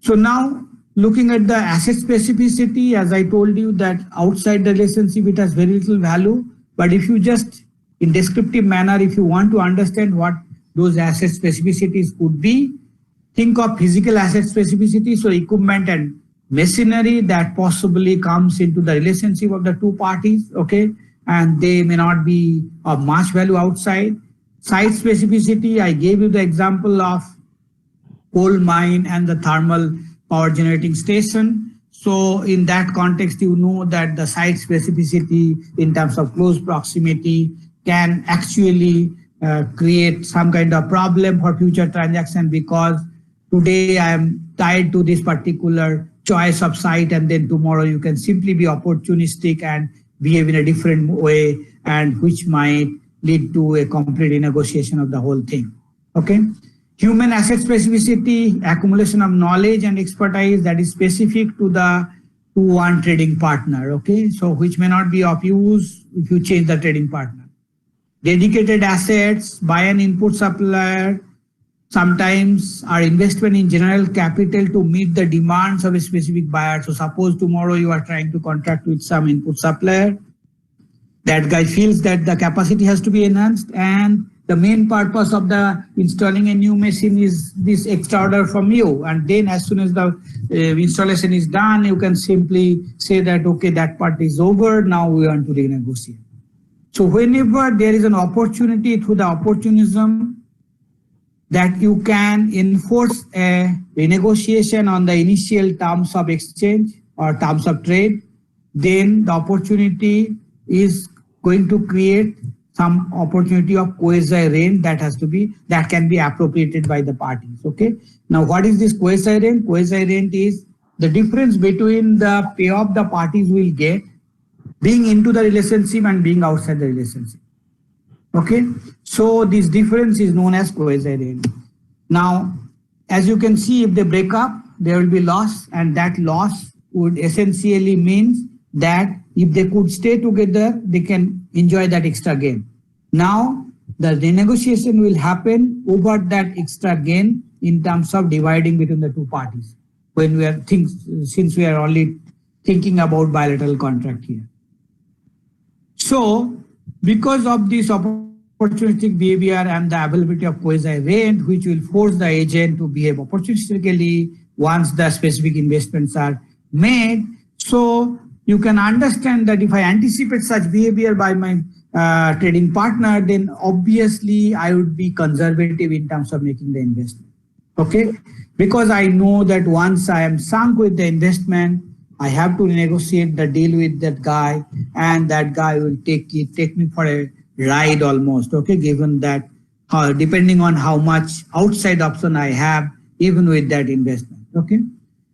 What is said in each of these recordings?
So now looking at the asset specificity, as I told you that outside the relationship, it has very little value. But if you just in descriptive manner, if you want to understand what those asset specificities could be, think of physical asset specificity. So equipment and machinery that possibly comes into the relationship of the two parties, okay? And they may not be of much value outside. Site specificity, I gave you the example of coal mine and the thermal power generating station. So in that context, you know that the site specificity in terms of close proximity can actually create some kind of problem for future transaction, because today I am tied to this particular choice of site, and then tomorrow you can simply be opportunistic and behave in a different way, and which might lead to a complete renegotiation of the whole thing. Okay. Human asset specificity, accumulation of knowledge and expertise that is specific to the one trading partner. Okay. So which may not be of use if you change the trading partner. Dedicated assets by an input supplier, sometimes our investment in general capital to meet the demands of a specific buyer. So suppose tomorrow you are trying to contract with some input supplier. That guy feels that the capacity has to be enhanced, and the main purpose of the installing a new machine is this extra order from you. And then as soon as the installation is done, you can simply say that, okay, that part is over. Now we want to renegotiate. So whenever there is an opportunity through the opportunism that you can enforce a renegotiation on the initial terms of exchange or terms of trade, then the opportunity is going to create some opportunity of quasi-rent that can be appropriated by the parties. Okay. Now, what is this quasi-rent? Quasi-rent is the difference between the payoff the parties will get being into the relationship and being outside the relationship. Okay. So this difference is known as quasi-rent. Now, as you can see, if they break up, there will be loss, and that loss would essentially means that if they could stay together, they can enjoy that extra gain. Now, the renegotiation will happen over that extra gain in terms of dividing between the two parties. When we are since we are only thinking about bilateral contract here. So, because of this opportunistic behavior and the availability of quasi-rent, which will force the agent to behave opportunistically once the specific investments are made. So, you can understand that if I anticipate such behavior by my trading partner, then obviously I would be conservative in terms of making the investment. Okay, because I know that once I am sunk with the investment, I have to negotiate the deal with that guy, and that guy will take me for a ride almost. Okay, given that depending on how much outside option I have, even with that investment. Okay,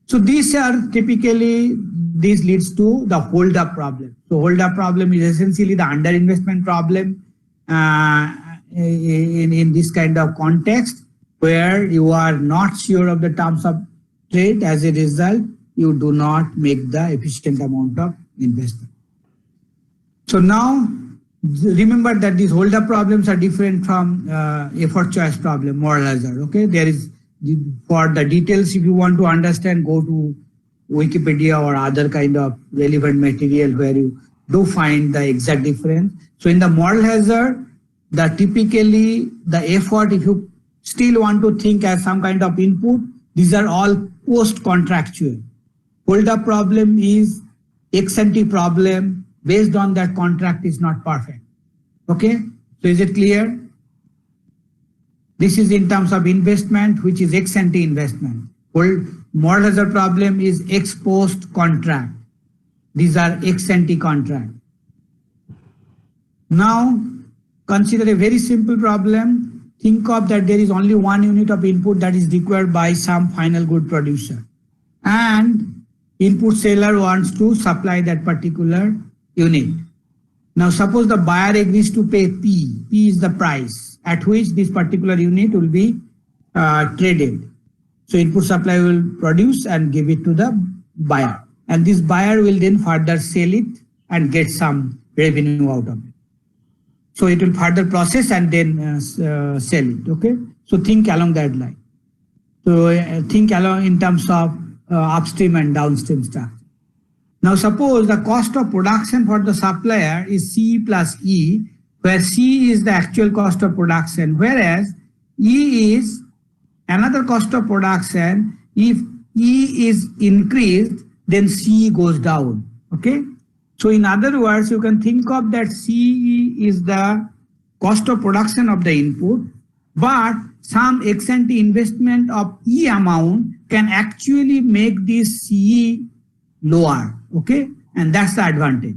so these are typically. This leads to the hold-up problem. So hold-up problem is essentially the underinvestment problem in this kind of context where you are not sure of the terms of trade. As a result, you do not make the efficient amount of investment. So now, remember that these hold-up problems are different from effort choice problem, moral hazard. Okay, there is, for the details, if you want to understand, go to Wikipedia or other kind of relevant material where you do find the exact difference. So in the moral hazard, typically the effort, if you still want to think as some kind of input, these are all post-contractual. Hold-up problem is ex-ante problem based on that contract is not perfect. Okay, so is it clear? This is in terms of investment, which is ex-ante investment. Moral hazard problem is ex-post contract. These are ex-ante contract. Now, consider a very simple problem. Think of that there is only one unit of input that is required by some final good producer. And input seller wants to supply that particular unit. Now, suppose the buyer agrees to pay P. P is the price at which this particular unit will be traded. So input supply will produce and give it to the buyer. And this buyer will then further sell it and get some revenue out of it. So it will further process and then sell it. Okay. So think along that line. So think along in terms of upstream and downstream structure. Now suppose the cost of production for the supplier is C plus E, where C is the actual cost of production, whereas E is another cost of production. If E is increased, then C goes down. Okay. So in other words, you can think of that CE is the cost of production of the input, but some ex ante investment of E amount can actually make this CE lower. Okay. And that's the advantage,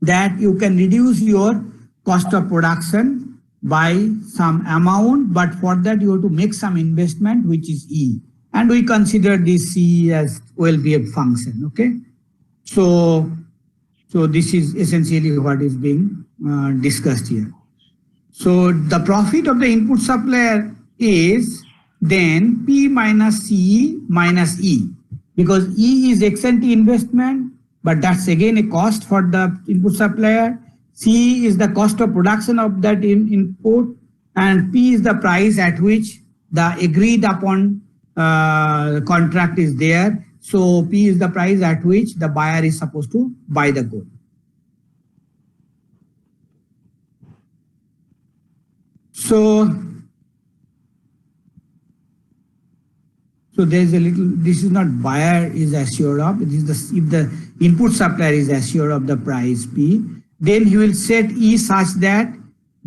that you can reduce your cost of production by some amount, but for that you have to make some investment, which is E. And we consider this C as well-behaved function. Okay. So this is essentially what is being discussed here. So the profit of the input supplier is then P minus C minus E, because E is ex ante investment, but that's again a cost for the input supplier. C is the cost of production of that input, and P is the price at which the agreed upon contract is there. So P is the price at which the buyer is supposed to buy the good. So there's a little, this is not buyer is assured of, it is the, if the input supplier is assured of the price P, then he will set E such that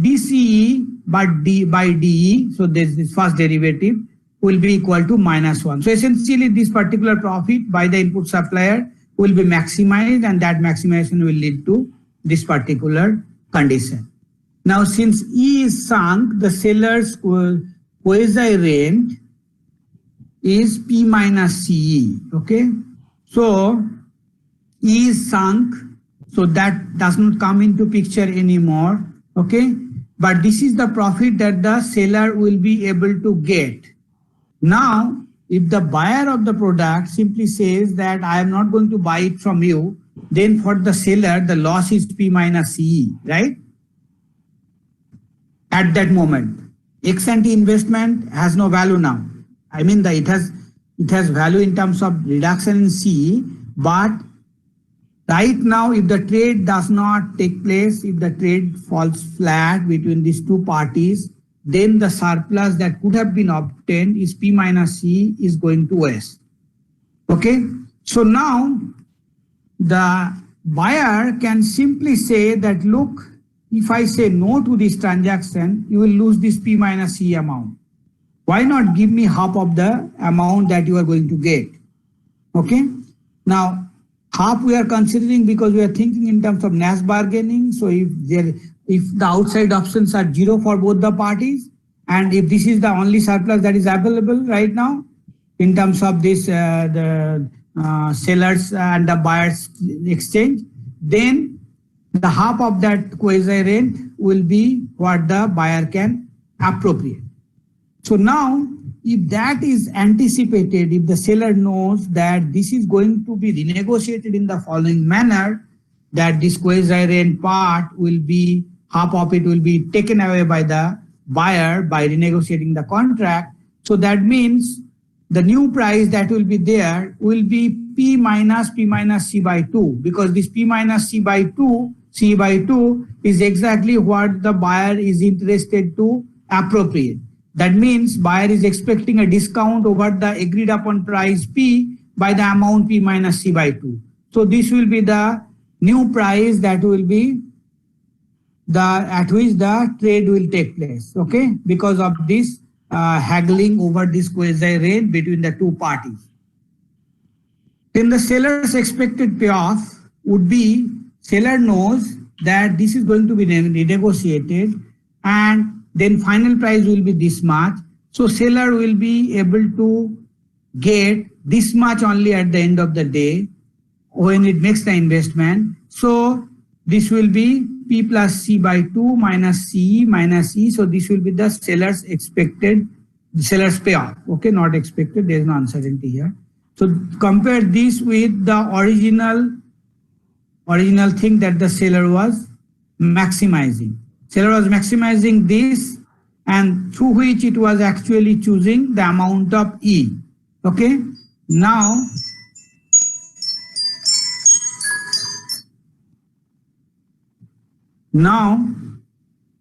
DCE by DE, so there's this first derivative, will be equal to -1. So essentially this particular profit by the input supplier will be maximized, and that maximization will lead to this particular condition. Now since E is sunk, the seller's quasi rent is P minus CE. Okay. So E is sunk, so that does not come into picture anymore. Okay. But this is the profit that the seller will be able to get. Now, if the buyer of the product simply says that I am not going to buy it from you, then for the seller, the loss is P minus CE, right? At that moment, ex ante investment has no value now. I mean, it has value in terms of reduction in CE, but right now, if the trade does not take place, if the trade falls flat between these two parties, then the surplus that could have been obtained is P minus C is going to waste. Okay. So now the buyer can simply say that, look, if I say no to this transaction, you will lose this P minus C amount. Why not give me half of the amount that you are going to get? Okay. Now, half we are considering because we are thinking in terms of Nash bargaining. So if the outside options are 0 for both the parties, and if this is the only surplus that is available right now in terms of this the sellers and the buyers exchange, then the half of that quasi rent will be what the buyer can appropriate. So now, if that is anticipated, if the seller knows that this is going to be renegotiated in the following manner, that this quasi rent part will be, half of it will be taken away by the buyer by renegotiating the contract. So that means the new price that will be there will be P minus C by 2, because this P minus C by 2 is exactly what the buyer is interested to appropriate. That means buyer is expecting a discount over the agreed upon price P by the amount P minus C by 2. So this will be the new price that will be at which the trade will take place. Okay, because of this haggling over this quasi rate between the two parties. Then the seller's expected payoff would be, seller knows that this is going to be renegotiated, and then final price will be this much. So seller will be able to get this much only at the end of the day when it makes the investment. So this will be P plus C by 2 minus C minus E. So this will be the seller's expected, seller's payoff. Okay, not expected, there is no uncertainty here. So compare this with the original thing that the seller was maximizing. Seller was maximizing this and through which it was actually choosing the amount of E. Okay, now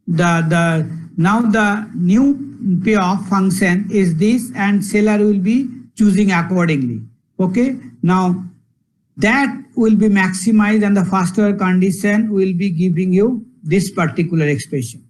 the new payoff function is this, and seller will be choosing accordingly. Okay, now that will be maximized, and the first order condition will be giving you this particular expression.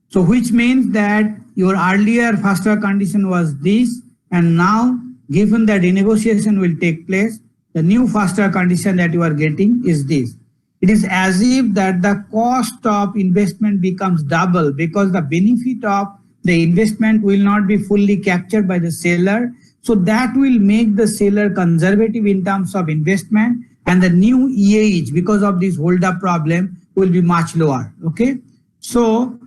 So which means that your earlier first order condition was this, and now given that renegotiation will take place, the new first order condition that you are getting is this. It is as if that the cost of investment becomes double, because the benefit of the investment will not be fully captured by the seller. So that will make the seller conservative in terms of investment, and the new EAH, because of this hold up problem, will be much lower. Okay, so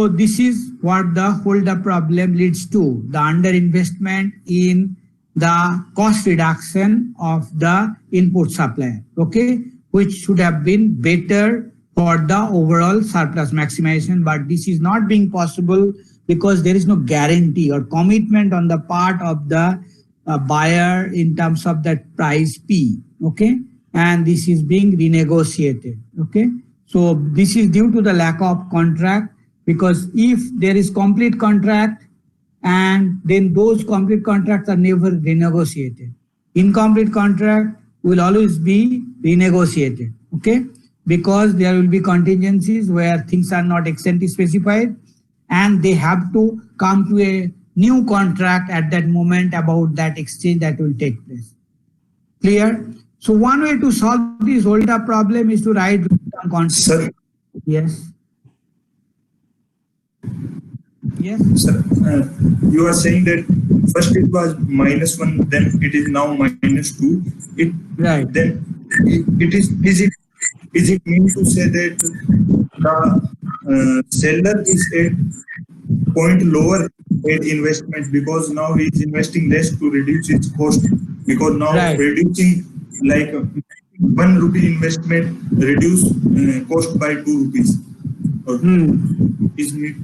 this is what the hold up problem leads to, the underinvestment in the cost reduction of the input supplier. Okay, which should have been better for the overall surplus maximization, but this is not being possible because there is no guarantee or commitment on the part of the buyer in terms of that price P. Okay, and this is being renegotiated. Okay, so this is due to the lack of contract, because if there is complete contract, and then those complete contracts are never renegotiated. Incomplete contract will always be renegotiated. Okay, because there will be contingencies where things are not exactly specified, and they have to come to a new contract at that moment about that exchange that will take place. Clear? So one way to solve this hold up problem is to write contract. Sir. Yes. Yes. Sir, you are saying that first it was -1, then it is now -2. It right. Then it is it mean to say that the seller is at point lower at investment, because now he is investing less to reduce its cost, because now right. reducing like 1 rupee investment reduce cost by 2 rupees. Isn't it?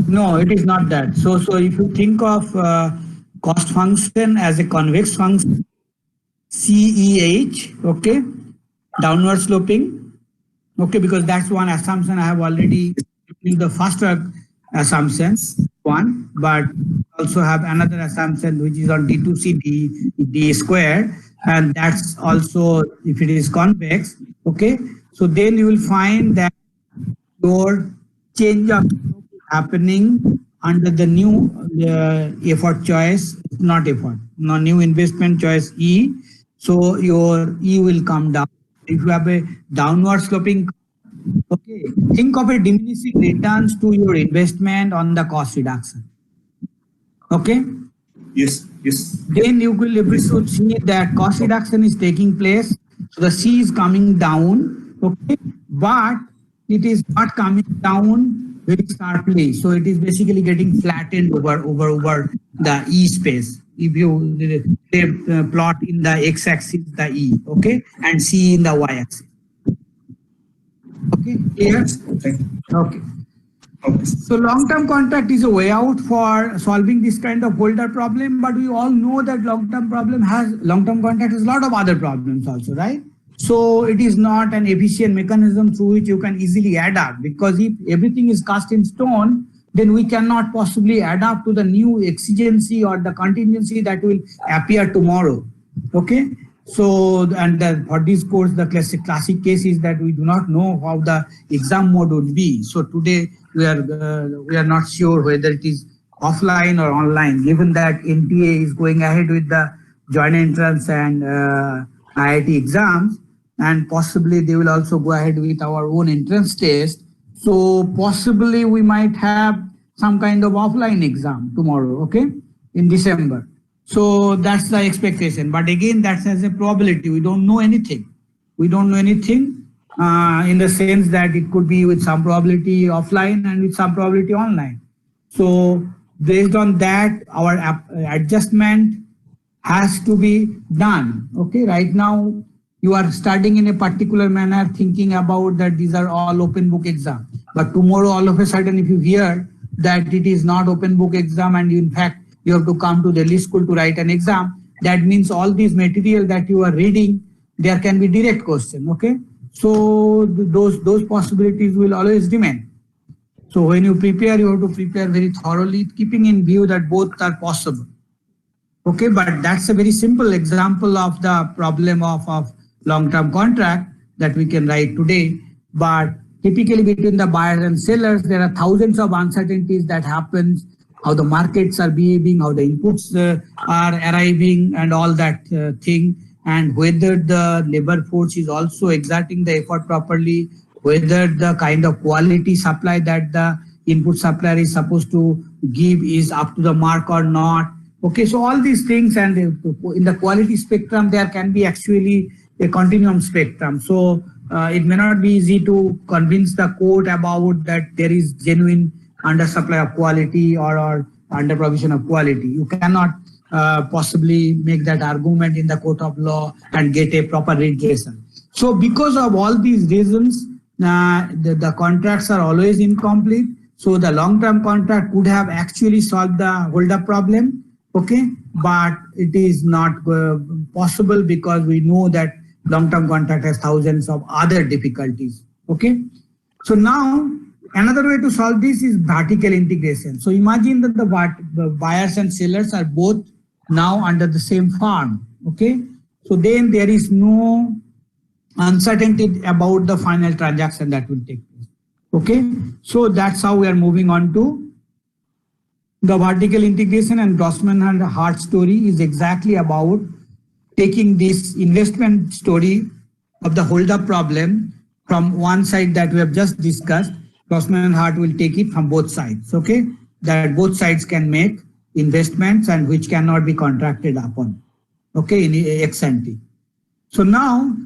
No, it is not that. So if you think of cost function as a convex function, CEH, okay, downward sloping, okay, because that's one assumption I have already in the first assumptions one, but also have another assumption which is on D2C D squared, and that's also if it is convex. Okay, so then you will find that your change of happening under the new effort choice, not effort, no new investment choice E. So your E will come down. If you have a downward sloping, okay, think of a diminishing returns to your investment on the cost reduction. Okay. Yes. Yes. Then you will be able to see that cost reduction is taking place. So the C is coming down. Okay, but it is not coming down very sharply, so it is basically getting flattened over the E space. If you plot in the x-axis the E, okay, and C in the y-axis. Okay, clear? Okay. Okay. So long-term contract is a way out for solving this kind of holder problem, but we all know that long-term contract has a lot of other problems also, right? So it is not an efficient mechanism through which you can easily adapt, because if everything is cast in stone, then we cannot possibly adapt to the new exigency or the contingency that will appear tomorrow. Okay. So, and for this course, the classic case is that we do not know how the exam mode would be. So today we are not sure whether it is offline or online, given that NTA is going ahead with the joint entrance and IIT exams, and possibly they will also go ahead with our own entrance test. So possibly we might have some kind of offline exam tomorrow, okay, in December. So that's the expectation. But again, that's as a probability. We don't know anything. We don't know anything in the sense that it could be with some probability offline and with some probability online. So based on that, our adjustment has to be done. Okay, right now you are studying in a particular manner, thinking about that these are all open book exams. But tomorrow, all of a sudden, if you hear that it is not open book exam and in fact you have to come to Delhi school to write an exam. That means all these material that you are reading, there can be direct question, okay? So those possibilities will always remain. So when you prepare, you have to prepare very thoroughly, keeping in view that both are possible. Okay, but that's a very simple example of the problem of long-term contract that we can write today. But typically between the buyers and sellers, there are thousands of uncertainties that happens, how the markets are behaving, how the inputs are arriving and all that thing, and whether the labor force is also exerting the effort properly, whether the kind of quality supply that the input supplier is supposed to give is up to the mark or not. Okay, so all these things, and in the quality spectrum, there can be actually a continuum spectrum. So it may not be easy to convince the court about that there is genuine undersupply of quality or under provision of quality. You cannot possibly make that argument in the court of law and get a proper redressal. So because of all these reasons, the contracts are always incomplete. So the long-term contract could have actually solved the hold-up problem, okay? But it is not possible because we know that long-term contract has thousands of other difficulties, okay? So now, another way to solve this is vertical integration. So imagine that the buyers and sellers are both now under the same firm, okay? So then there is no uncertainty about the final transaction that will take place, okay? So that's how we are moving on to the vertical integration, and Grossman and Hart story is exactly about taking this investment story of the hold-up problem from one side that we have just discussed. Grossman and Hart will take it from both sides, okay? That both sides can make investments and which cannot be contracted upon, okay, in ex ante. So now,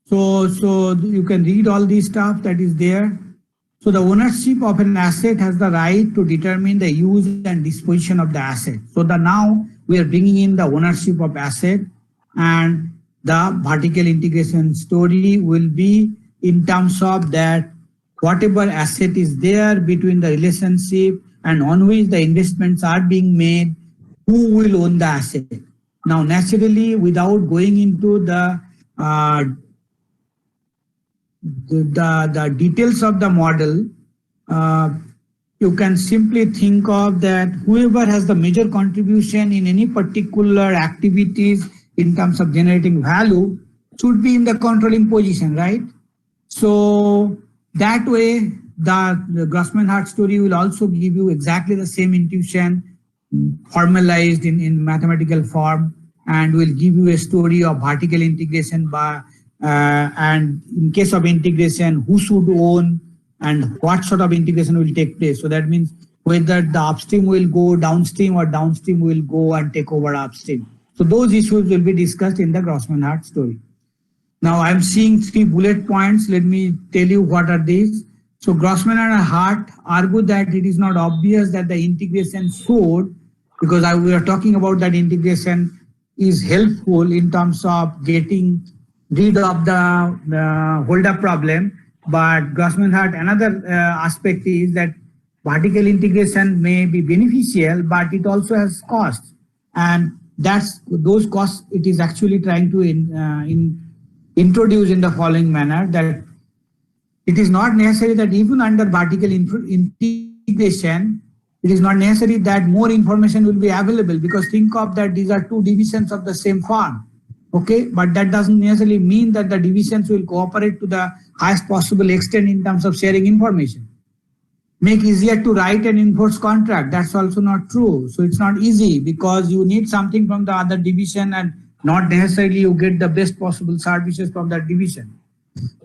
so you can read all this stuff that is there. So the ownership of an asset has the right to determine the use and disposition of the asset. So now we are bringing in the ownership of asset, and the vertical integration story will be in terms of that whatever asset is there between the relationship and on which the investments are being made, who will own the asset. Now, naturally, without going into the details of the model, you can simply think of that whoever has the major contribution in any particular activities in terms of generating value should be in the controlling position, right? So that way, the Grossman-Hart story will also give you exactly the same intuition formalized in mathematical form, and will give you a story of vertical integration by and in case of integration, who should own and what sort of integration will take place. So that means whether the upstream will go downstream or downstream will go and take over upstream. So those issues will be discussed in the Grossman-Hart story. Now I'm seeing 3 bullet points. Let me tell you what are these. So Grossman and Hart argue that it is not obvious that the integration should, because we are talking about that integration is helpful in terms of getting rid of the hold-up problem. But Grossman-Hart, another aspect is that vertical integration may be beneficial, but it also has costs. And those costs it is actually trying to introduce in the following manner, that it is not necessary that even under vertical integration, it is not necessary that more information will be available, because think of that these are 2 divisions of the same firm. Okay, but that doesn't necessarily mean that the divisions will cooperate to the highest possible extent in terms of sharing information. Make easier to write and enforce contract. That's also not true. So it's not easy because you need something from the other division and not necessarily you get the best possible services from that division.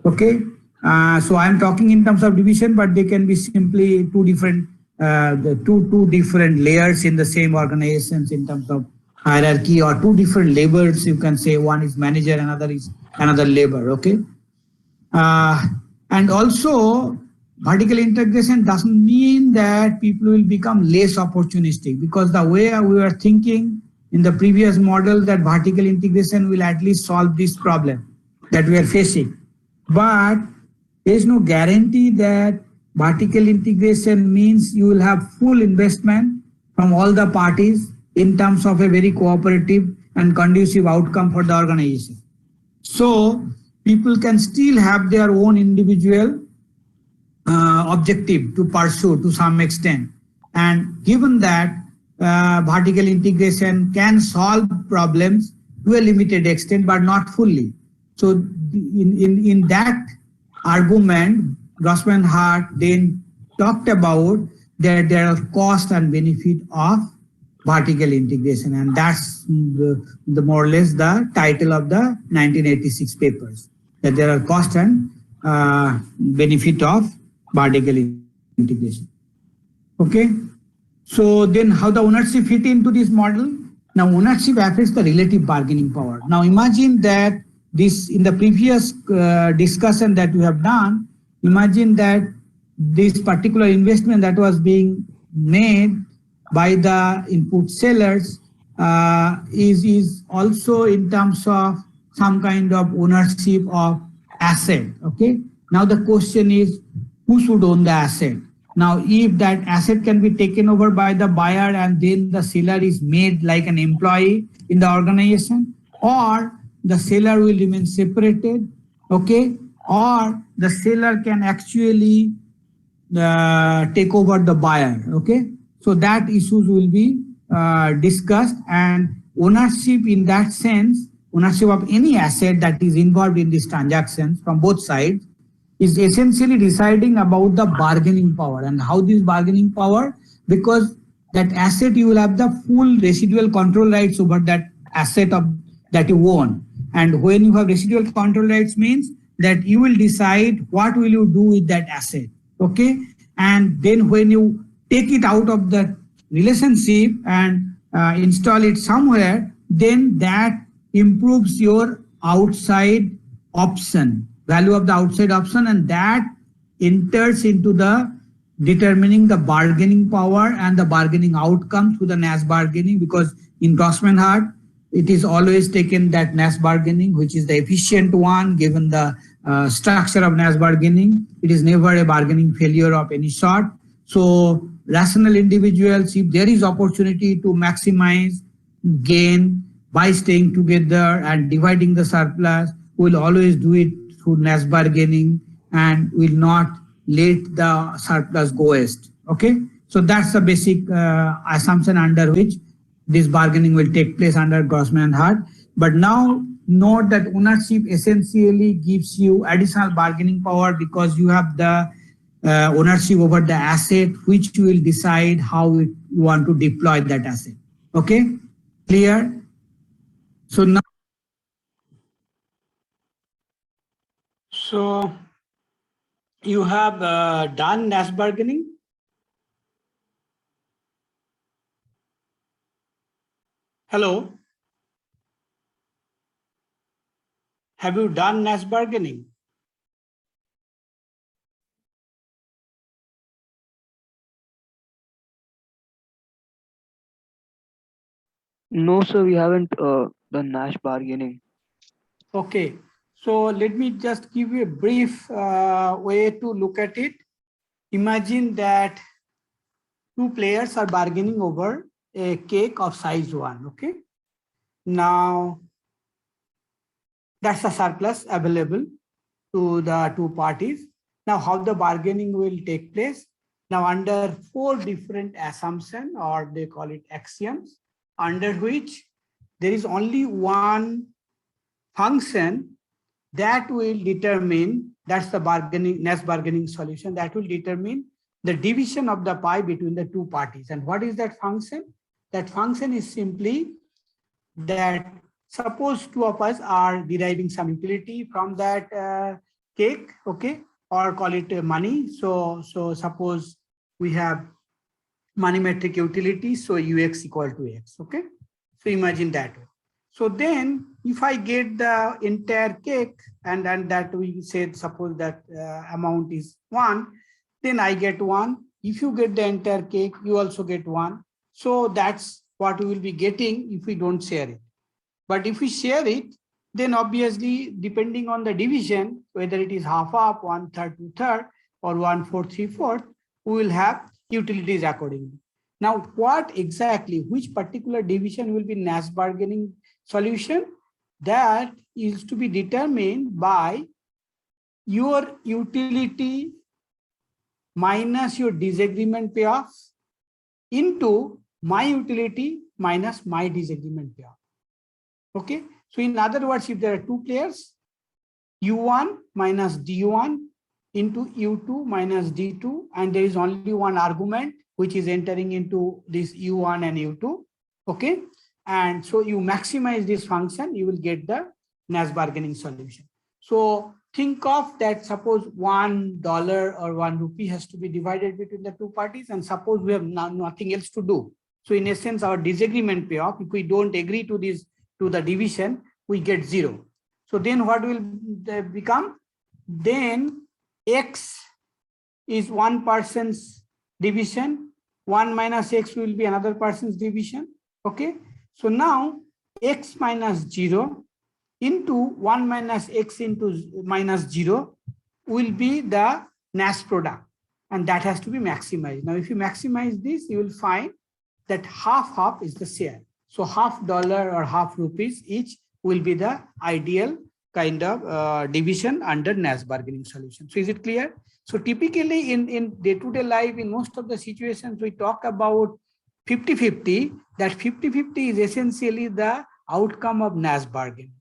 Okay, so I'm talking in terms of division, but they can be simply two different layers in the same organizations in terms of hierarchy, or 2 different labors. You can say one is manager, another is another labor. Okay, and also vertical integration doesn't mean that people will become less opportunistic, because the way we were thinking in the previous model that vertical integration will at least solve this problem that we are facing. But there is no guarantee that Vertical integration means you will have full investment from all the parties in terms of a very cooperative and conducive outcome for the organization. So people can still have their own individual objective to pursue to some extent. And given that vertical integration can solve problems to a limited extent, but not fully. So in that argument, Grossman Hart then talked about that there are cost and benefit of vertical integration, and that's the more or less the title of the 1986 papers, that there are cost and benefit of vertical integration. Okay, so then how the ownership fit into this model? Now ownership affects the relative bargaining power. Now imagine that this, in the previous discussion that we have done, imagine that this particular investment that was being made by the input sellers is also in terms of some kind of ownership of asset. Okay. Now the question is, who should own the asset? Now, if that asset can be taken over by the buyer and then the seller is made like an employee in the organization, or the seller will remain separated, okay, or the seller can actually take over the buyer, okay. So that issues will be discussed, and ownership in that sense, ownership of any asset that is involved in these transactions from both sides is essentially deciding about the bargaining power. And how this bargaining power, because that asset you will have the full residual control rights over that asset of that you own. And when you have residual control rights means that you will decide what will you do with that asset, okay? And then when you take it out of the relationship and install it somewhere, then that improves your outside option, value of the outside option, and that enters into the determining the bargaining power and the bargaining outcome through the Nash bargaining, because in Grossman Hart, it is always taken that Nash bargaining, which is the efficient one given the structure of Nash bargaining. It is never a bargaining failure of any sort. So rational individuals, if there is opportunity to maximize gain by staying together and dividing the surplus, will always do it through Nash bargaining and will not let the surplus go waste. Okay, so that's the basic assumption under which this bargaining will take place under Grossman Hart. But now note that ownership essentially gives you additional bargaining power because you have the ownership over the asset, which you will decide how you want to deploy that asset. Okay, clear? So now, so you have done Nash bargaining. Hello. Have you done Nash bargaining? No, sir, we haven't done Nash bargaining. Okay, so let me just give you a brief way to look at it. Imagine that two players are bargaining over a cake of size 1, okay? Now, that's the surplus available to the two parties. Now, how the bargaining will take place? Now, under 4 different assumptions, or they call it axioms, under which there is only one function that will determine, that's the bargaining, Nash bargaining solution, that will determine the division of the pie between the two parties. And what is that function? That function is simply that suppose two of us are deriving some utility from that cake, okay, or call it money. So suppose we have money metric utility, so ux equal to x, okay? So imagine that way. So then if I get the entire cake and that we said, suppose that amount is 1, then I get 1. If you get the entire cake, you also get 1. So that's what we will be getting if we don't share it. But if we share it, then obviously depending on the division, whether it is half, 1/3, 2/3, or 1 4 3 4, we will have utilities accordingly. Now, what exactly, which particular division will be Nash bargaining solution? That is to be determined by your utility minus your disagreement payoffs into my utility minus my disagreement payoff. Okay. So in other words, if there are two players, U1 minus D1 into U2 minus D2, and there is only one argument which is entering into this U1 and U2. Okay. And so you maximize this function, you will get the Nash bargaining solution. So think of that, suppose $1 or 1 rupee has to be divided between the two parties, and suppose we have nothing else to do. So in essence, our disagreement payoff, if we don't agree to this, to the division, we get 0. So then what will become? Then X is one person's division, 1 minus X will be another person's division. Okay. So now X minus 0 into 1 minus X into minus 0 will be the Nash product, and that has to be maximized. Now, if you maximize this, you will find that half is the share. So $0.50 or half rupees each will be the ideal kind of division under Nash bargaining solution. So is it clear? So typically in day-to-day life, in most of the situations, we talk about 50-50, that 50-50 is essentially the outcome of Nash bargain.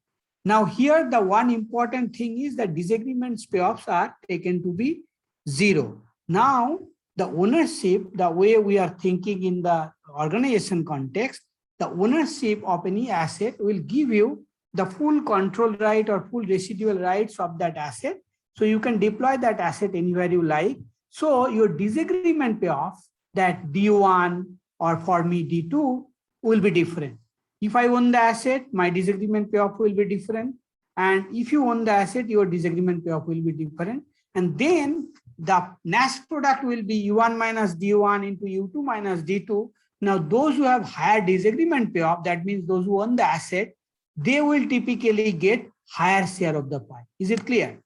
Now here, the one important thing is that disagreements payoffs are taken to be 0. Now, the ownership, the way we are thinking in the organization context, the ownership of any asset will give you the full control right or full residual rights of that asset. So you can deploy that asset anywhere you like. So your disagreement payoff, that D1 or for me D2, will be different. If I own the asset, my disagreement payoff will be different. And if you own the asset, your disagreement payoff will be different. And then the Nash product will be U1 minus D1 into U2 minus D2. Now, those who have higher disagreement payoff, that means those who own the asset, they will typically get higher share of the pie. Is it clear?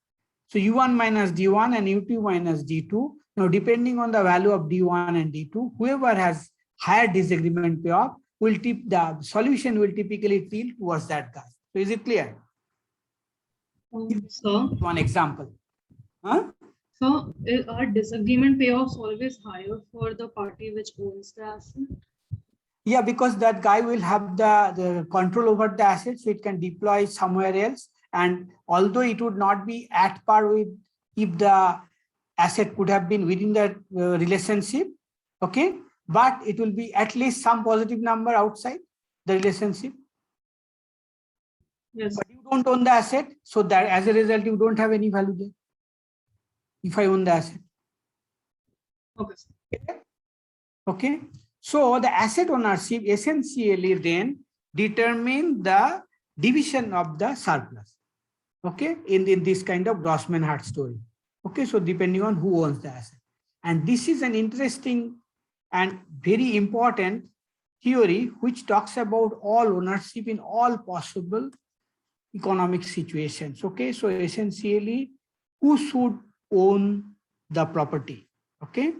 So U1 minus D1 and U2 minus D2. Now, depending on the value of D1 and D2, whoever has higher disagreement payoff will the solution will typically tilt towards that guy. So is it clear? So, One example. Huh? So are disagreement payoffs always higher for the party which owns the asset? Yeah, because that guy will have the control over the asset, so it can deploy somewhere else. And although it would not be at par with if the asset could have been within that relationship, okay, but it will be at least some positive number outside the relationship. Yes. But you don't own the asset, so that as a result, you don't have any value there. If I own the asset. Okay. Okay. So the asset ownership essentially then determine the division of the surplus. Okay. In this kind of Grossman-Hart story. Okay. So depending on who owns the asset. And this is an interesting and very important theory which talks about all ownership in all possible economic situations. Okay. So essentially, who should own the property? Okay.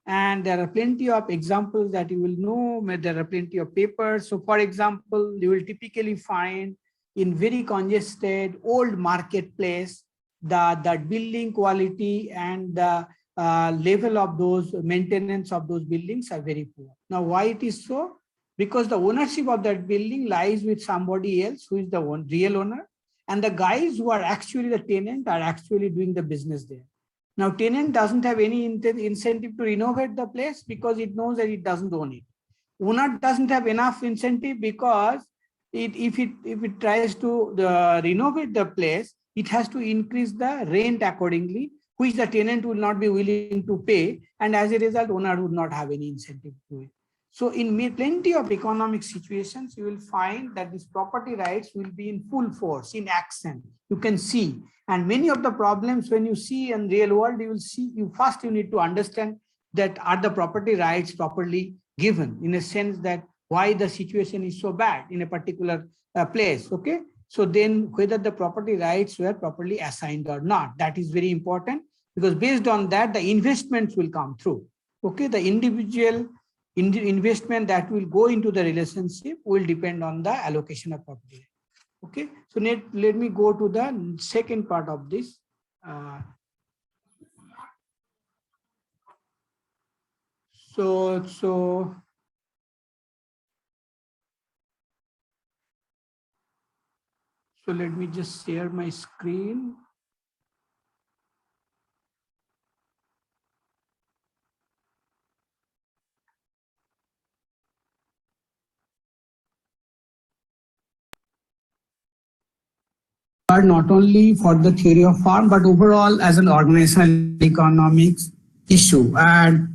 And there are plenty of examples that you will know. There are plenty of papers. So for example, you will typically find in very congested old marketplace, the building quality and the level of those maintenance of those buildings are very poor. Now, why it is so? Because the ownership of that building lies with somebody else who is the real owner. And the guys who are actually the tenant are actually doing the business there. Now, tenant doesn't have any incentive to renovate the place because it knows that it doesn't own it. Owner doesn't have enough incentive because if it tries to renovate the place, it has to increase the rent accordingly, which the tenant will not be willing to pay. And as a result, owner would not have any incentive to it. So in plenty of economic situations, you will find that these property rights will be in full force, in action. You can see. And many of the problems when you see in real world, you will see, first you need to understand that are the property rights properly given, in a sense that why the situation is so bad in a particular place. Okay. So then whether the property rights were properly assigned or not, that is very important. because based on that, the investments will come through. Okay, the individual investment that will go into the relationship will depend on the allocation of property. Okay, so let me go to the second part of this. So let me just share my screen. Not only for the theory of farm, but overall as an organizational economics issue. And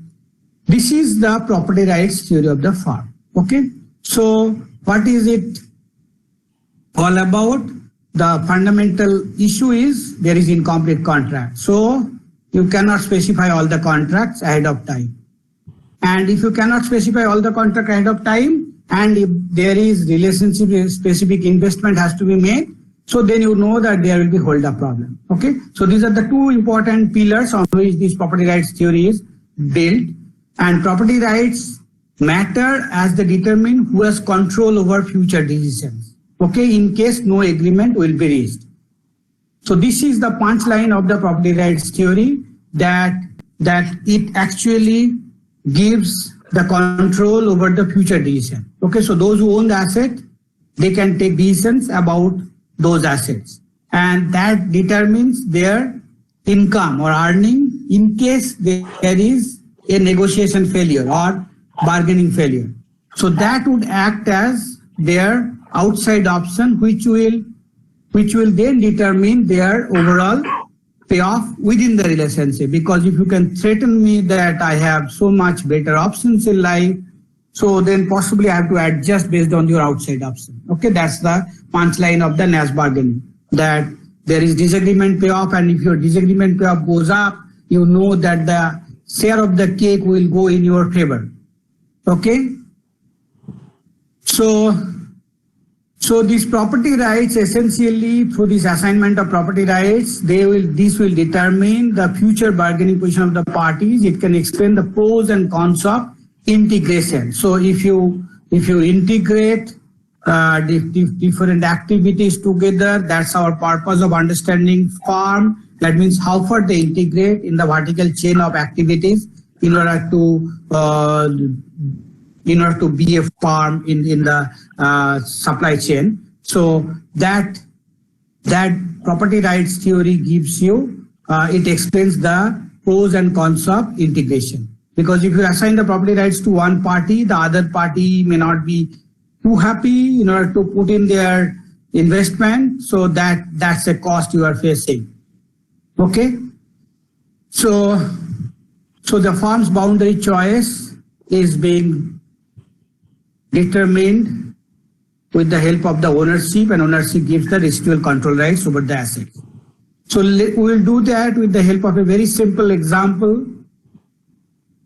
this is the property rights theory of the farm. Okay, so what is it all about? The fundamental issue is there is incomplete contract. So you cannot specify all the contracts ahead of time. And if you cannot specify all the contract ahead of time, and if there is relationship specific investment has to be made, so then you know that there will be hold up problem. Okay, so these are the two important pillars on which this property rights theory is built. And property rights matter as they determine who has control over future decisions. Okay, in case no agreement will be reached. So this is the punchline of the property rights theory, that it actually gives the control over the future decision. Okay, so those who own the asset, they can take decisions about those assets, and that determines their income or earning in case there is a negotiation failure or bargaining failure. So that would act as their outside option, which will then determine their overall payoff within the relationship. Because if you can threaten me that I have so much better options in life, so then possibly I have to adjust based on your outside option. Okay, that's the punchline of the Nash bargaining, that there is disagreement payoff, and if your disagreement payoff goes up, you know that the share of the cake will go in your favor. Okay, so these property rights, essentially through this assignment of property rights, this will determine the future bargaining position of the parties. It can explain the pros and cons of integration. So if you integrate different activities together, that's our purpose of understanding farm. That means how far they integrate in the vertical chain of activities in order to be a farm in the supply chain. So that property rights theory gives you, it explains the pros and cons of integration. Because if you assign the property rights to one party, the other party may not be too happy in order to put in their investment. So that's a cost you are facing. Okay. So the farm's boundary choice is being determined with the help of the ownership, and ownership gives the residual control rights over the assets. So we will do that with the help of a very simple example.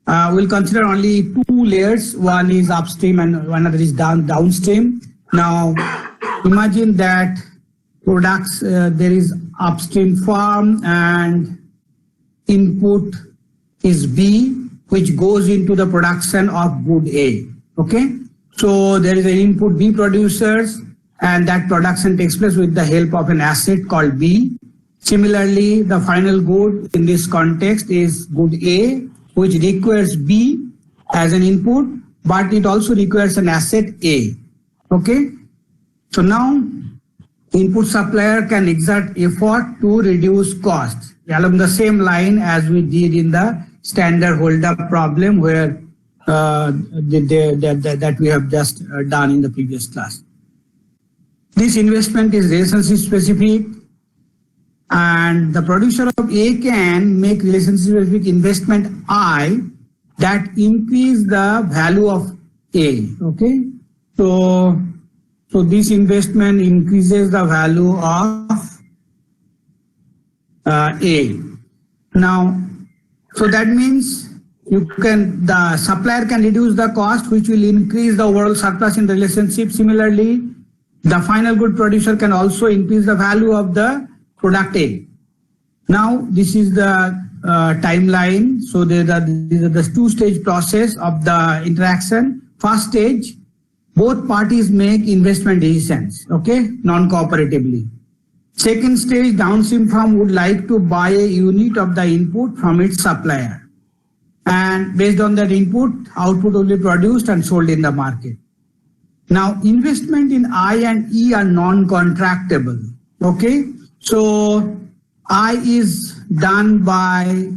We'll consider only two layers. One is upstream and another is downstream. Now, imagine that products, there is upstream farm and input is B, which goes into the production of good A. Okay, so there is an input B producers, and that production takes place with the help of an asset called B. Similarly, the final good in this context is good A, which requires B as an input, but it also requires an asset A. Okay, so now input supplier can exert effort to reduce costs along the same line as we did in the standard hold-up problem, where that we have just done in the previous class. This investment is relationship specific, and the producer of A can make relationship specific investment I that increase the value of A. Okay, so this investment increases the value of A. Now, so that means the supplier can reduce the cost, which will increase the overall surplus in the relationship. Similarly, the final good producer can also increase the value of the product A. Now, this is the timeline. So these are the two-stage process of the interaction. First stage, both parties make investment decisions, okay, non-cooperatively. Second stage, downstream firm would like to buy a unit of the input from its supplier. And based on that input, output will be produced and sold in the market. Now, investment in I and E are non-contractable, okay? So, I is done by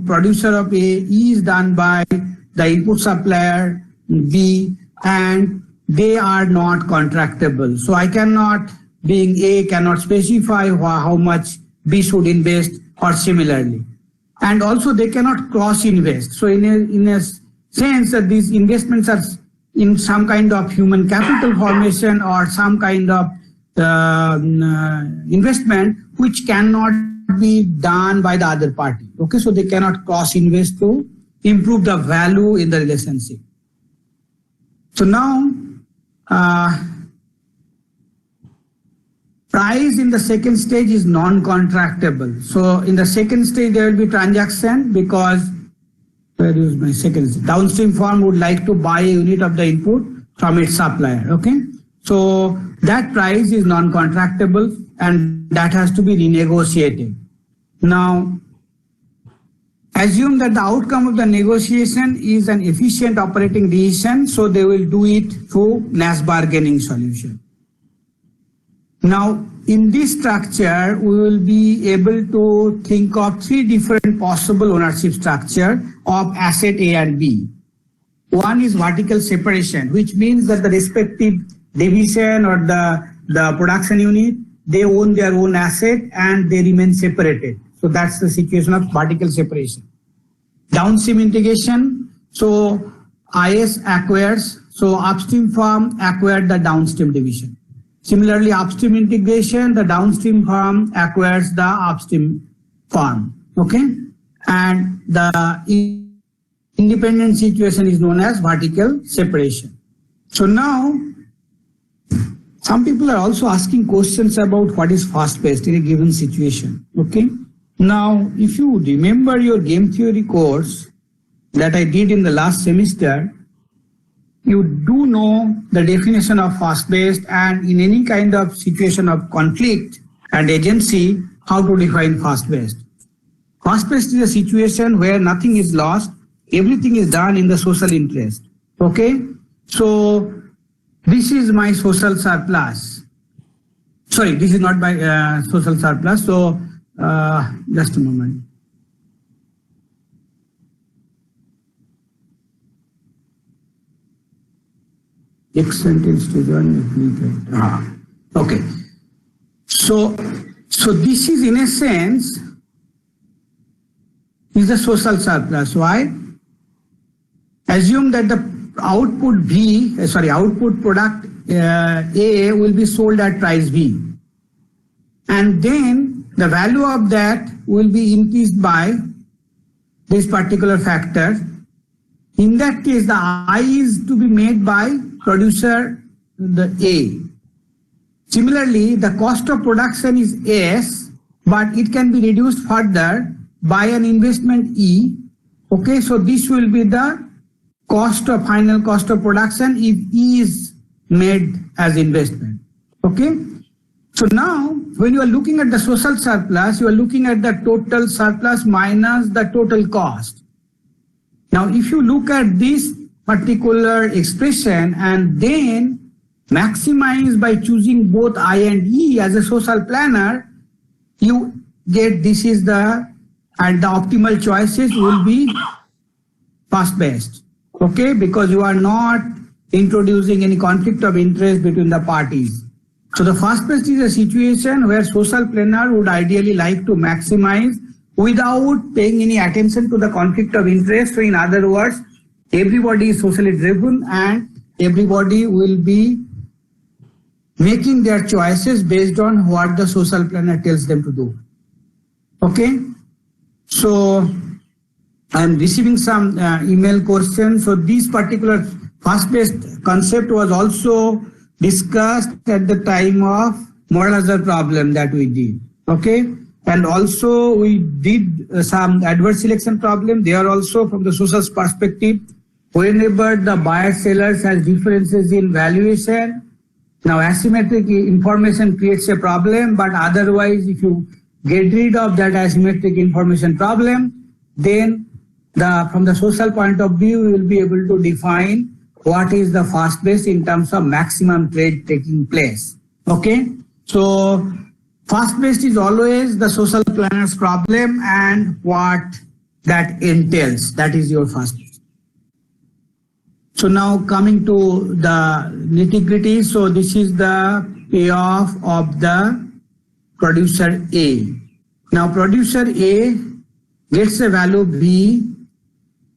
producer of A, E is done by the input supplier B, and they are not contractable. So, I cannot, being A, cannot specify how much B should invest or similarly. And also they cannot cross invest. So in a sense that these investments are in some kind of human capital formation or some kind of investment which cannot be done by the other party. Okay, so they cannot cross invest to improve the value in the relationship. So now price in the second stage is non-contractable. So in the second stage, there will be transaction because, where is my second stage? Downstream firm would like to buy a unit of the input from its supplier, okay? So that price is non-contractable and that has to be renegotiated. Now, assume that the outcome of the negotiation is an efficient operating decision, so they will do it through Nash bargaining solution. Now, in this structure, we will be able to think of three different possible ownership structure of asset A and B. One is vertical separation, which means that the respective division or the production unit, they own their own asset and they remain separated. So that's the situation of vertical separation. Downstream integration, so IS acquires, so upstream firm acquired the downstream division. Similarly, upstream integration, the downstream firm acquires the upstream firm, okay? And the independent situation is known as vertical separation. So now, some people are also asking questions about what is fast-paced in a given situation, okay? Now, if you remember your game theory course that I did in the last semester, you do know the definition of fast-paced and in any kind of situation of conflict and agency, how to define fast-paced. Fast-paced is a situation where nothing is lost, everything is done in the social interest. Okay? So, this is my social surplus. Sorry, this is not my social surplus. So, just a moment. X sentence to join. Okay. So this is in a sense is the social surplus. Why? Assume that the output product A will be sold at price B, and then the value of that will be increased by this particular factor. In that case, the I is to be made by producer the A. Similarly, the cost of production is S, but it can be reduced further by an investment E. Okay, so this will be the final cost of production if E is made as investment. Okay, so now when you are looking at the social surplus, you are looking at the total surplus minus the total cost. Now, if you look at this particular expression and then maximize by choosing both I and E as a social planner, you get this is and the optimal choices will be fast-paced. Okay, because you are not introducing any conflict of interest between the parties. So the fast-paced is a situation where social planner would ideally like to maximize without paying any attention to the conflict of interest. So in other words, everybody is socially driven and everybody will be making their choices based on what the social planner tells them to do. Okay, so I'm receiving some email questions. So this particular fast-paced concept was also discussed at the time of moral hazard problem that we did. Okay, And also we did some adverse selection problem. They are also from the social perspective. Whenever the buyer sellers has differences in valuation, now asymmetric information creates a problem, but otherwise if you get rid of that asymmetric information problem, then from the social point of view, you will be able to define what is the fast best in terms of maximum trade taking place. Okay, so fast best is always the social planner's problem and what that entails. That is your fast best. So now coming to the nitty-gritty. So this is the payoff of the producer A. Now producer A gets a value B.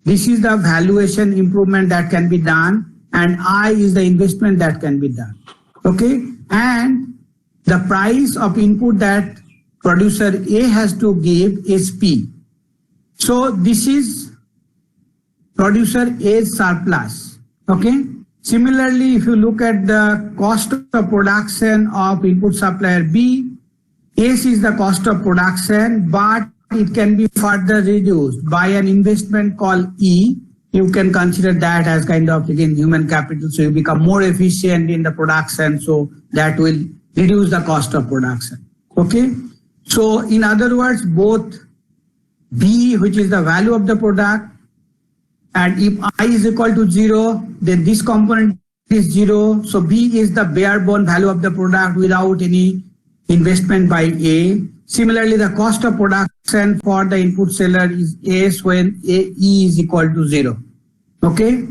This is the valuation improvement that can be done, and I is the investment that can be done. Okay, and the price of input that producer A has to give is P. So this is producer A's surplus. Okay. Similarly, if you look at the cost of production of input supplier B, S is the cost of production, but it can be further reduced by an investment called E. You can consider that as kind of, again, human capital. So you become more efficient in the production. So that will reduce the cost of production. Okay. So in other words, both B, which is the value of the product, and if I is equal to 0, then this component is 0. So B is the bare bone value of the product without any investment by A. Similarly, the cost of production for the input seller is S when E is equal to 0. Okay.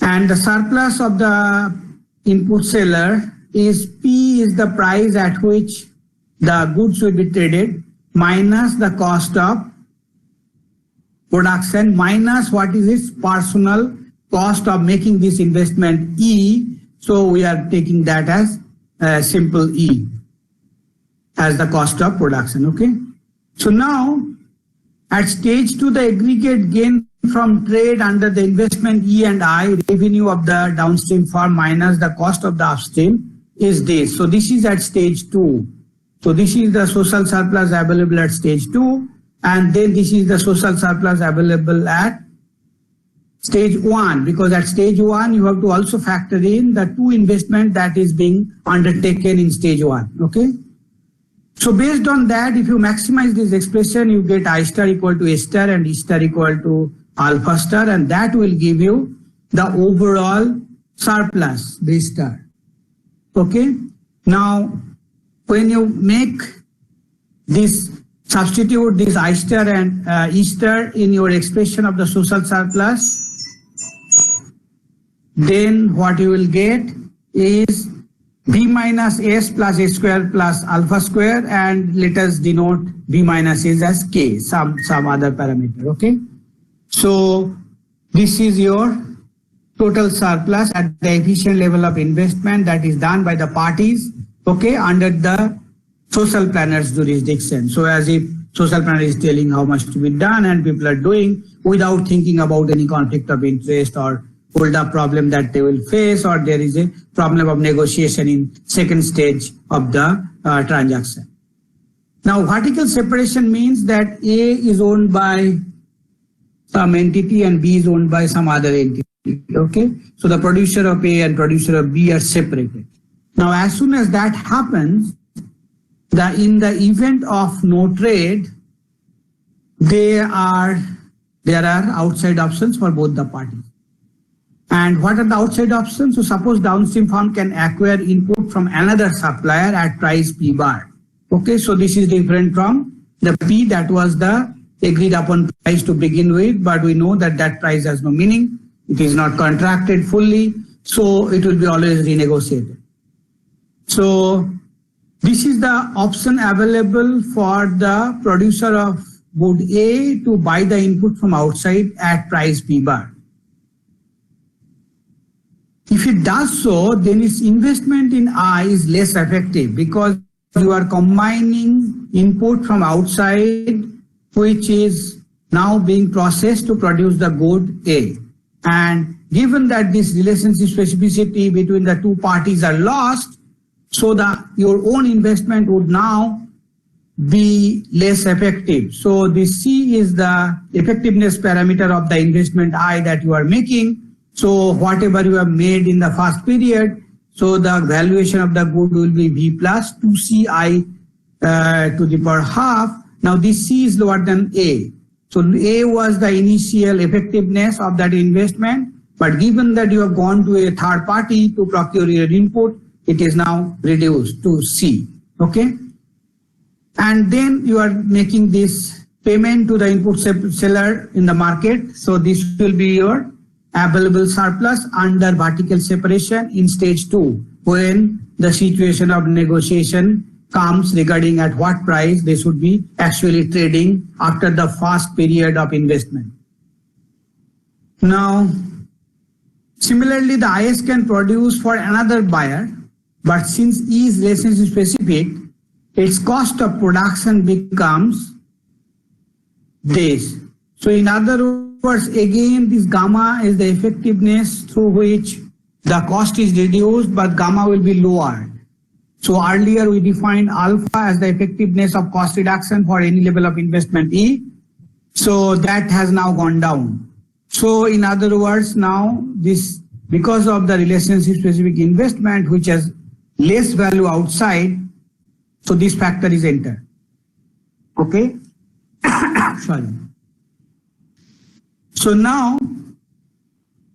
And the surplus of the input seller is P is the price at which the goods will be traded minus the cost of production minus what is its personal cost of making this investment E. So we are taking that as simple E as the cost of production. Okay. So now at stage 2, the aggregate gain from trade under the investment E and I, revenue of the downstream firm minus the cost of the upstream, is this. So this is at stage 2. So this is the social surplus available at stage 2. And then this is the social surplus available at stage 1, because at stage 1, you have to also factor in the 2 investment that is being undertaken in stage 1. Okay. So based on that, if you maximize this expression, you get I star equal to A star and E star equal to alpha star, and that will give you the overall surplus B star. Okay. Now, when you make this, substitute this I star and E star in your expression of the social surplus, then what you will get is B minus S plus A square plus alpha square, and let us denote B minus S as K, some other parameter. Okay. So this is your total surplus at the efficient level of investment that is done by the parties. Okay, under the social planner's jurisdiction. So as if social planner is telling how much to be done and people are doing without thinking about any conflict of interest or hold up problem that they will face, or there is a problem of negotiation in second stage of the transaction. Now vertical separation means that A is owned by some entity and B is owned by some other entity. Okay, so the producer of A and producer of B are separated. Now as soon as that happens, in the event of no trade, there are outside options for both the parties. And what are the outside options? So suppose downstream firm can acquire input from another supplier at price P bar. Okay, so this is different from the P that was the agreed upon price to begin with, but we know that that price has no meaning. It is not contracted fully, so it will be always renegotiated. So this is the option available for the producer of good A to buy the input from outside at price P bar. If it does so, then its investment in I is less effective because you are combining input from outside, which is now being processed to produce the good A. And given that this relationship specificity between the two parties are lost, so your own investment would now be less effective. So the C is the effectiveness parameter of the investment I that you are making. So whatever you have made in the first period, so the valuation of the good will be V plus 2CI to the power half. Now this C is lower than A. So A was the initial effectiveness of that investment, but given that you have gone to a third party to procure your input, it is now reduced to C. Okay. And then you are making this payment to the input seller in the market. So this will be your available surplus under vertical separation in stage 2, when the situation of negotiation comes regarding at what price they should be actually trading after the first period of investment. Now, similarly, the IS can produce for another buyer, but since E is relationship specific, its cost of production becomes this. So in other words, again, this gamma is the effectiveness through which the cost is reduced, but gamma will be lower. So earlier we defined alpha as the effectiveness of cost reduction for any level of investment E. So that has now gone down. So in other words, now this, because of the relationship specific investment, which has less value outside, so this factor is entered. Okay. Sorry. So now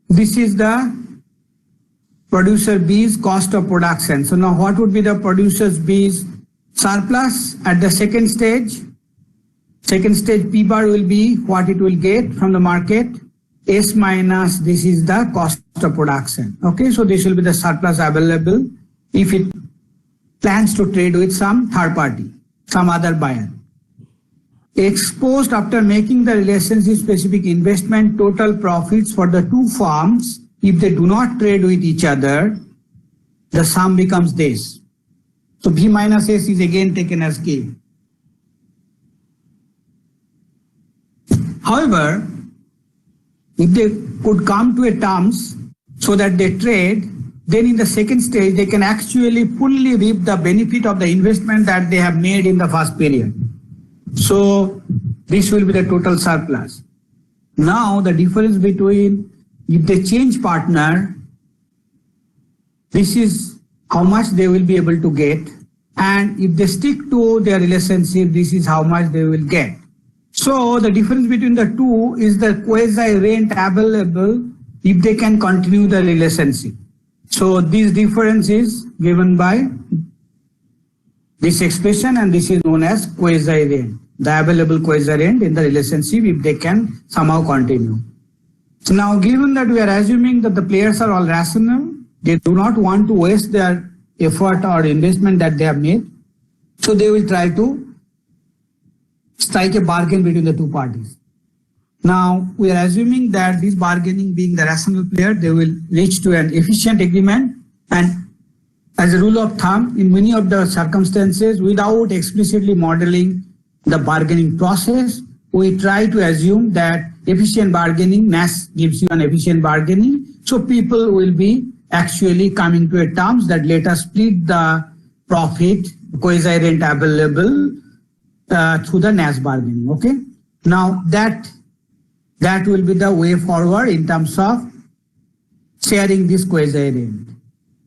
this is the producer B's cost of production. So now what would be the producer's B's surplus at the second stage? Second stage P bar will be what it will get from the market. S minus this is the cost of production. Okay, so this will be the surplus available if it plans to trade with some third party, some other buyer. Exposed after making the relationship specific investment total profits for the two firms, if they do not trade with each other, the sum becomes this. So B minus S is again taken as K. However, if they could come to a terms so that they trade, then in the second stage, they can actually fully reap the benefit of the investment that they have made in the first period. So this will be the total surplus. Now the difference between if they change partner, this is how much they will be able to get. And if they stick to their relationship, this is how much they will get. So the difference between the two is the quasi-rent available if they can continue the relationship. So this difference is given by this expression, and this is known as quasi-rent, the available quasi-rent in the relationship if they can somehow continue. So now given that we are assuming that the players are all rational, they do not want to waste their effort or investment that they have made, so they will try to strike a bargain between the two parties. Now we are assuming that this bargaining being the rational player, they will reach to an efficient agreement, and as a rule of thumb, in many of the circumstances, without explicitly modeling the bargaining process, we try to assume that efficient bargaining, Nash gives you an efficient bargaining, so people will be actually coming to a terms that let us split the profit, quasi-rent available through the Nash bargaining. Okay. Now that will be the way forward in terms of sharing this quasi-rent.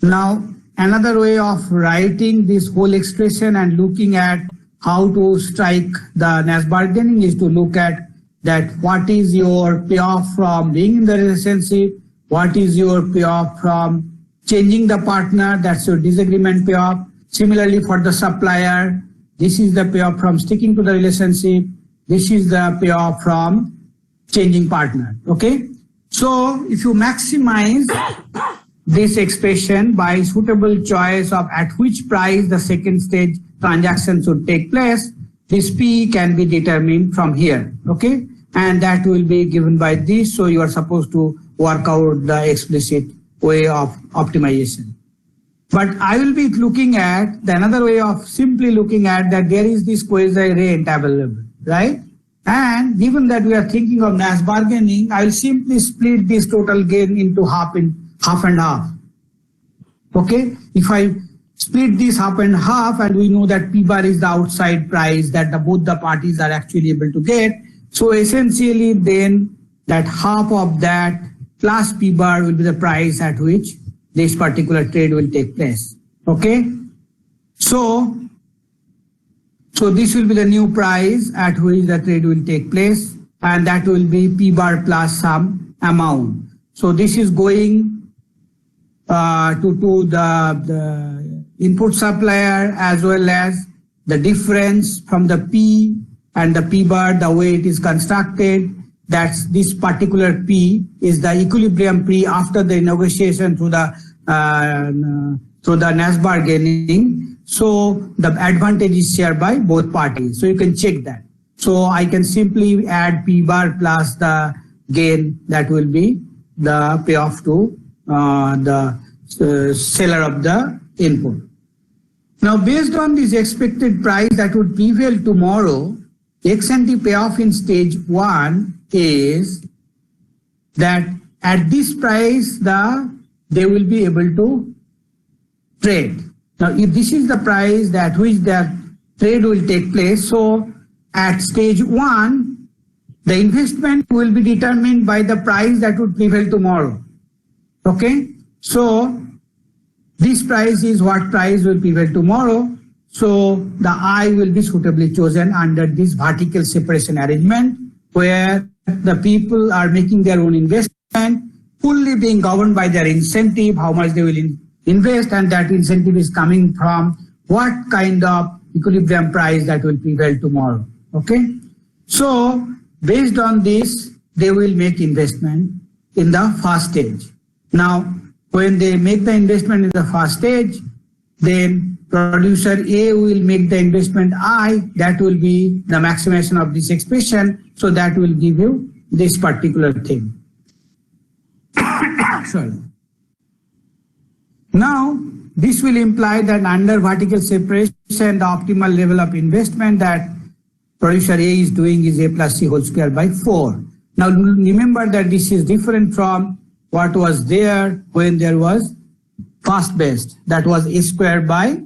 Now another way of writing this whole expression and looking at how to strike the Nash bargaining is to look at that what is your payoff from being in the relationship, what is your payoff from changing the partner, that's your disagreement payoff. Similarly for the supplier, this is the payoff from sticking to the relationship, this is the payoff from changing partner. Okay, so if you maximize this expression by suitable choice of at which price the second stage transaction should take place, this P can be determined from here. Okay, and that will be given by this, so you are supposed to work out the explicit way of optimization. But I will be looking at the another way of simply looking at that there is this quasi-rent available, right? And given that we are thinking of Nash bargaining, I will simply split this total gain into half and half. Okay, if I split this half and half, and we know that P bar is the outside price that both the parties are actually able to get. So essentially then that half of that plus P bar will be the price at which this particular trade will take place. Okay. So this will be the new price at which the trade will take place, and that will be P bar plus some amount. So this is going to the input supplier, as well as the difference from the P and the P bar, the way it is constructed. That's this particular P is the equilibrium P after the negotiation through the Nash bargaining. So the advantage is shared by both parties. So you can check that. So I can simply add P bar plus the gain, that will be the payoff to the seller of the input. Now, based on this expected price that would prevail tomorrow, ex-ante payoff in stage 1 is that at this price they will be able to trade. Now, if this is the price at which the trade will take place, so at stage 1, the investment will be determined by the price that would prevail tomorrow. Okay, so this price is what price will prevail tomorrow. So the I will be suitably chosen under this vertical separation arrangement, where the people are making their own investment, fully being governed by their incentive, how much they will invest, and that incentive is coming from what kind of equilibrium price that will prevail tomorrow. Okay, so based on this, they will make investment in the first stage. Now, when they make the investment in the first stage, then producer A will make the investment I, that will be the maximization of this expression. So that will give you this particular thing. Sorry. Now, this will imply that under vertical separation, the optimal level of investment that producer A is doing is A plus C whole square by 4. Now, remember that this is different from what was there when there was cost based. That was A square by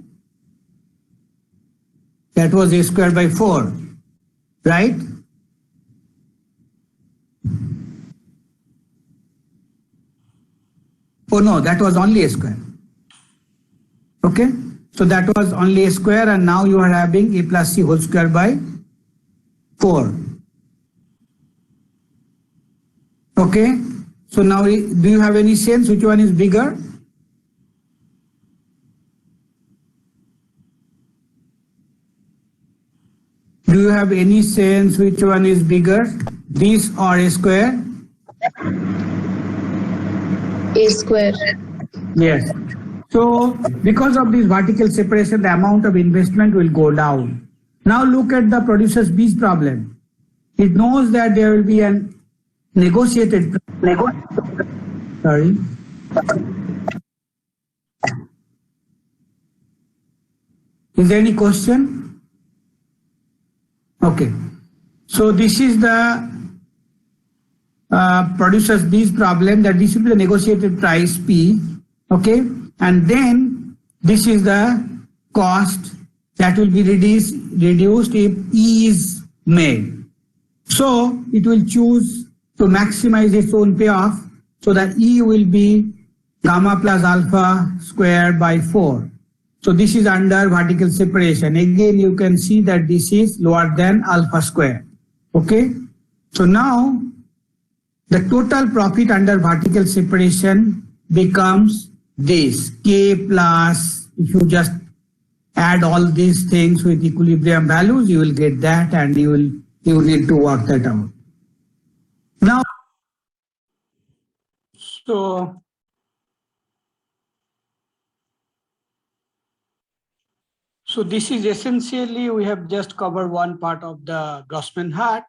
4, right? Oh no, that was only A square. Okay, so that was only A square, and now you are having A plus C whole square by 4. Okay, so now do you have any sense which one is bigger? Do you have any sense which one is bigger, this or A square? A square. Yes. So because of this vertical separation, the amount of investment will go down. Now look at the producer's B's problem. It knows that there will be an negotiated. Sorry. Is there any question? Okay. So this is the producer's B's problem, that this will be the negotiated price P. Okay. And then this is the cost that will be reduced if E is made. So it will choose to maximize its own payoff. So that E will be gamma plus alpha squared by 4. So this is under vertical separation. Again, you can see that this is lower than alpha square. Okay. So now the total profit under vertical separation becomes this K plus, if you just add all these things with equilibrium values, you will get that, and you need to work that out. Now, so this is essentially, we have just covered one part of the Grossman-Hart,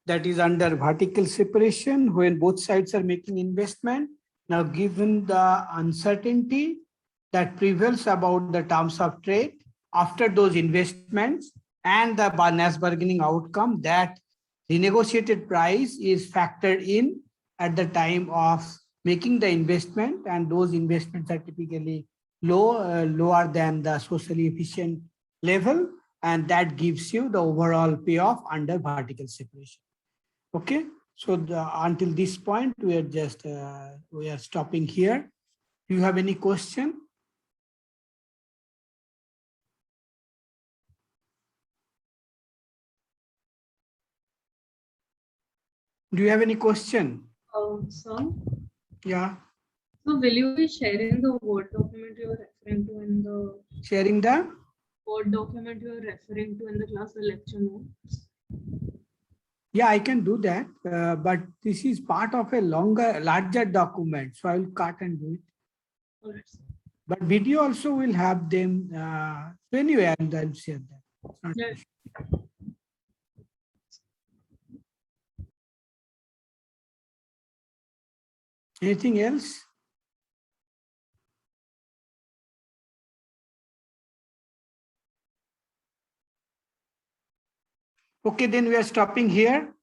that is under vertical separation when both sides are making investment. Now, given the uncertainty that prevails about the terms of trade after those investments and the Nash bargaining outcome, that renegotiated price is factored in at the time of making the investment, and those investments are typically lower than the socially efficient level, and that gives you the overall payoff under vertical separation. Okay, so until this point, we are stopping here. Do you have any question? Do you have any question? So, Yeah, so will you be sharing the Word document you are referring to in the sharing the. Word document you are referring to in the class, the lecture notes? Yeah, I can do that, but this is part of a larger document, so I will cut and do it. All right, sir. But video also will have them. So anyway, I'll share that. It's not an Yeah. issue. Anything else? Okay, then we are stopping here.